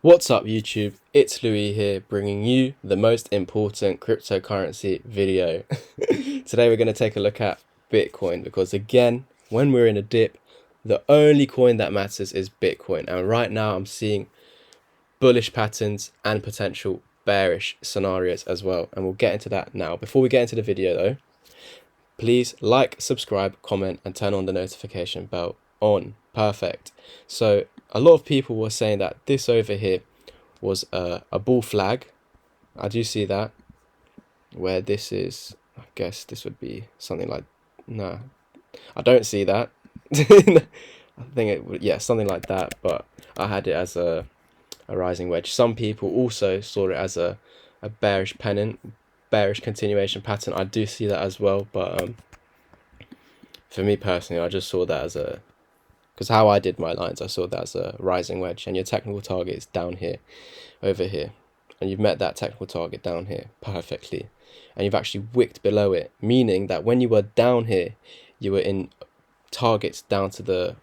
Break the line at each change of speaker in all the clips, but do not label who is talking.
What's up YouTube, it's Louis here bringing you the most important cryptocurrency video. Today we're going to take a look at Bitcoin because again, when we're in a dip, the only coin that matters is Bitcoin, and right now I'm seeing bullish patterns and potential bearish scenarios as well, and we'll get into that now. Before we get into the video though, please like, subscribe, comment and turn on the notification bell on. Perfect. So a lot of people were saying that this over here was a bull flag. I do see that, where this is, I guess this would be something like, no, I don't see that. I think it would, yeah, something like that, but I had it as a rising wedge. Some people also saw it as a bearish pennant, bearish continuation pattern. I do see that as well, but for me personally, I just saw that as a, because how I did my lines, I saw that as a rising wedge, and your technical target is down here, over here, and you've met that technical target down here perfectly, and you've actually wicked below it, meaning that when you were down here, you were in targets down to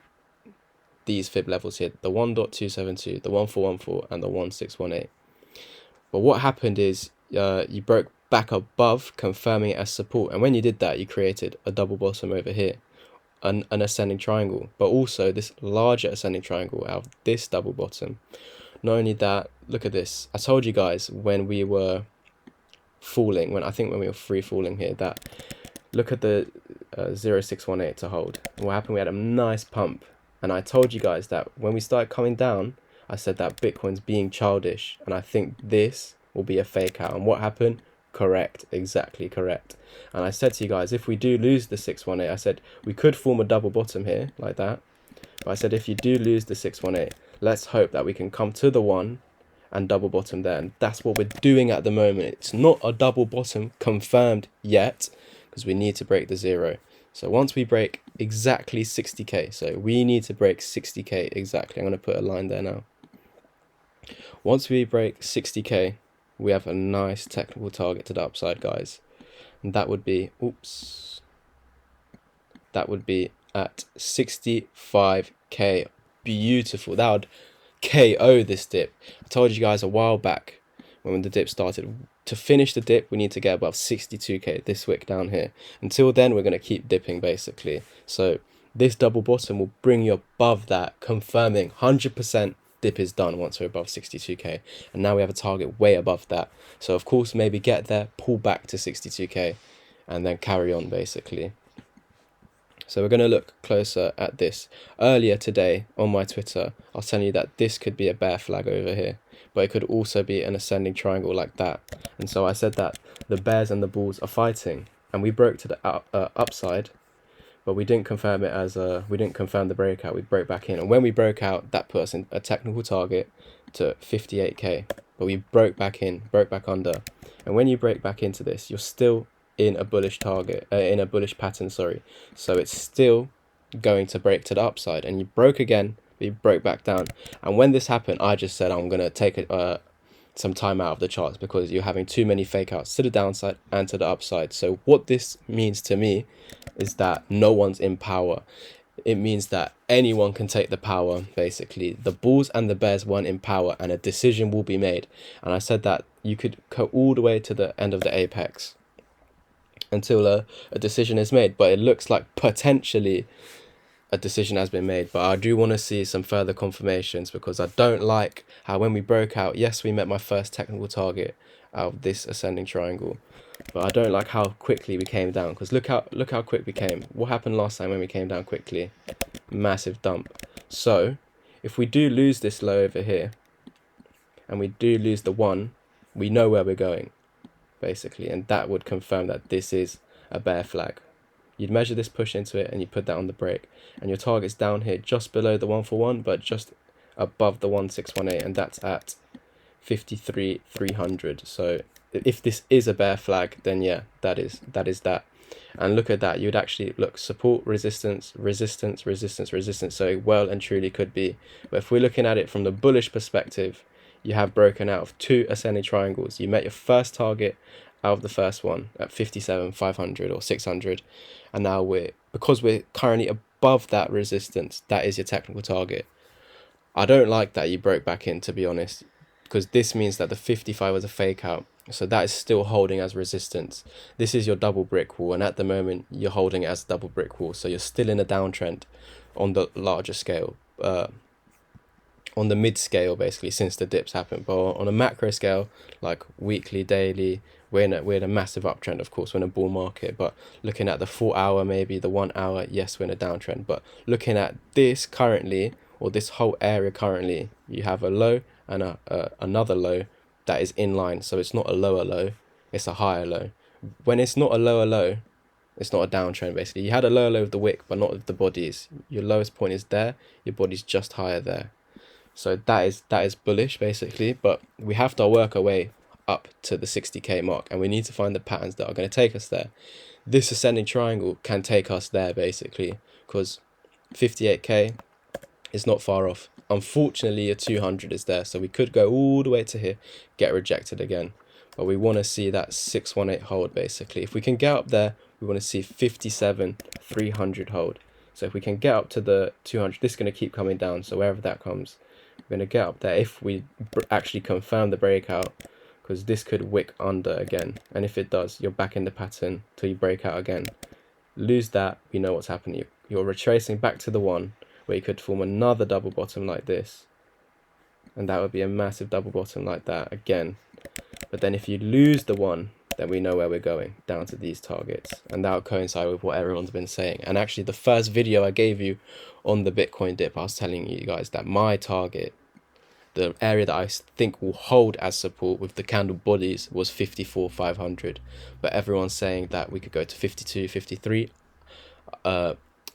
these fib levels here, the 1.272, the 1414, and the 1618. But what happened is you broke back above, confirming it as support, and when you did that, you created a double bottom over here, an ascending triangle, but also this larger ascending triangle out of this double bottom. Not only that, look at this. I told you guys when we were falling, when we were free falling here, that look at the 0618 to hold. And what happened? We had a nice pump, and I told you guys that when we started coming down, I said that Bitcoin's being childish, and I think this will be a fake out. And what happened? Correct, exactly correct. And I said to you guys, if we do lose the 618, I said we could form a double bottom here like that, but I said if you do lose the 618, let's hope that we can come to the 1 and double bottom there, and that's what we're doing at the moment. It's not a double bottom confirmed yet because we need to break the 0. So once we break exactly 60k, so we need to break 60k exactly, I'm going to put a line there now. Once we break 60k, we have a nice technical target to the upside, guys, and that would be, that would be at 65k. Beautiful. That would KO this dip. I told you guys a while back when the dip started, to finish the dip we need to get above 62k, this wick down here. Until then we're going to keep dipping basically. So this double bottom will bring you above that, confirming 100% dip is done once we're above 62k, and now we have a target way above that. So of course maybe get there, pull back to 62k, and then carry on basically. So we're going to look closer at this. Earlier today on my Twitter, I was telling you that this could be a bear flag over here, but it could also be an ascending triangle like that. And so I said that the bears and the bulls are fighting, and we broke to the upside, but we didn't confirm it as we didn't confirm the breakout. We broke back in, and when we broke out, that put us in a technical target to 58k. But we broke back in, broke back under, and when you break back into this, you're still in a bullish target, in a bullish pattern, sorry. So it's still going to break to the upside, and you broke again, but you broke back down. And when this happened, I just said I'm gonna take some time out of the charts because you're having too many fake outs to the downside and to the upside. So what this means to me is that no one's in power. It means that anyone can take the power, basically. The bulls and the bears weren't in power, and a decision will be made. And I said that you could go all the way to the end of the apex until a decision is made, but it looks like potentially a decision has been made. But I do want to see some further confirmations, because I don't like how when we broke out, yes, we met my first technical target out of this ascending triangle, but I don't like how quickly we came down, because look how quick we came. What happened last time when we came down quickly? Massive dump. So if we do lose this low over here, and we do lose the 1, we know where we're going basically, and that would confirm that this is a bear flag. You'd measure this push into it and you put that on the break, and your target's down here just below the 141 but just above the 1618, and that's at 53,300. So if this is a bear flag, then yeah, that is that. And look at that, you'd actually look support, resistance, resistance, resistance, resistance. So it well and truly could be. But if we're looking at it from the bullish perspective, you have broken out of 2 ascending triangles. You met your first target out of the first one at 57,500 or 600, and now because we're currently above that resistance, that is your technical target. I don't like that you broke back in, to be honest, because this means that the 55 was a fake out. So that is still holding as resistance. This is your double brick wall, and at the moment you're holding it as double brick wall. So you're still in a downtrend on the larger scale, on the mid scale basically, since the dips happened. But on a macro scale, like weekly, daily, we're in a massive uptrend. Of course, we're in a bull market. But looking at the 4 hour, maybe the 1 hour, yes, we're in a downtrend. But looking at this currently, or this whole area currently, you have a low and another low that is in line. So it's not a lower low, it's a higher low. When it's not a lower low, it's not a downtrend basically. You had a lower low of the wick, but not of the bodies. Your lowest point is there, your body's just higher there. So that is bullish basically, but we have to work our way up to the 60k mark, and we need to find the patterns that are going to take us there. This ascending triangle can take us there basically, because 58k is not far off. Unfortunately, a 200 is there, so we could go all the way to here, get rejected again. But we want to see that 618 hold basically. If we can get up there, we want to see 57 300 hold. So if we can get up to the 200, this is going to keep coming down. So wherever that comes, we're going to get up there if we actually confirm the breakout, because this could wick under again. And if it does, you're back in the pattern till you break out again. Lose that, we know what's happening. You're retracing back to the one, where you could form another double bottom like this, and that would be a massive double bottom like that again. But then if you lose the one, then we know where we're going, down to these targets, and that will coincide with what everyone's been saying. And actually the first video I gave you on the Bitcoin dip, I was telling you guys that my target, the area that I think will hold as support with the candle bodies, was 54,500, but everyone's saying that we could go to 52, 53.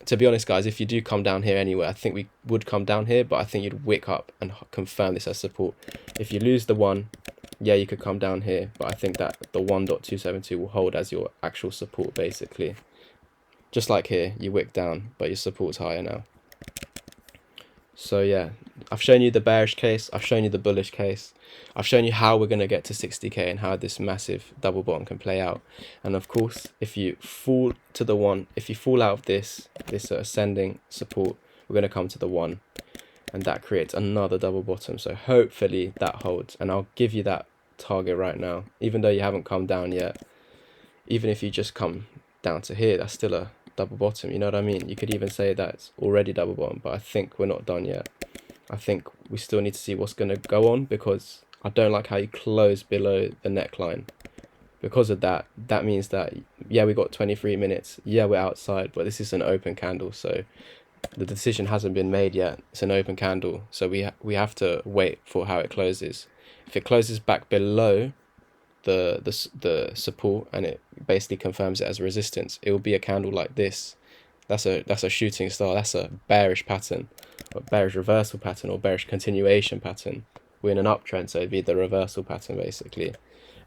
To be honest guys, if you do come down here anyway, I think we would come down here, but I think you'd wick up and confirm this as support. If you lose the one, yeah, you could come down here, but I think that the 1.272 will hold as your actual support basically. Just like here, you wick down, but your support's higher now. So yeah, I've shown you the bearish case, I've shown you the bullish case, I've shown you how we're going to get to 60k and how this massive double bottom can play out. And of course, if you fall to the one, if you fall out of this ascending support, we're going to come to the one, and that creates another double bottom. So hopefully that holds, and I'll give you that target right now, even though you haven't come down yet. Even if you just come down to here, that's still a double bottom, you know what I mean? You could even say that's already double bottom, but I think we're not done yet. I think we still need to see what's going to go on, because I don't like how you close below the neckline. Because of that, that means that, yeah, we got 23 minutes, yeah, we're outside, but this is an open candle, so the decision hasn't been made yet. It's an open candle, so we have to wait for how it closes. If it closes back below the support and it basically confirms it as resistance, it will be a candle like this. That's a shooting star. That's a bearish pattern, a bearish reversal pattern, or bearish continuation pattern. We're in an uptrend, so it'd be the reversal pattern basically.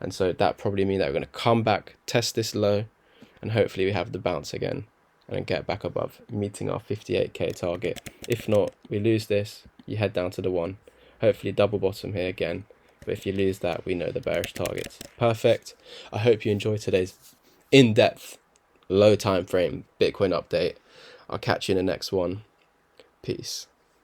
And so that probably means that we're going to come back, test this low, and hopefully we have the bounce again and get back above, meeting our 58k target. If not, we lose this, you head down to the one, hopefully double bottom here again. But if you lose that, we know the bearish targets. Perfect. I hope you enjoyed today's in-depth, low time frame Bitcoin update. I'll catch you in the next one. Peace.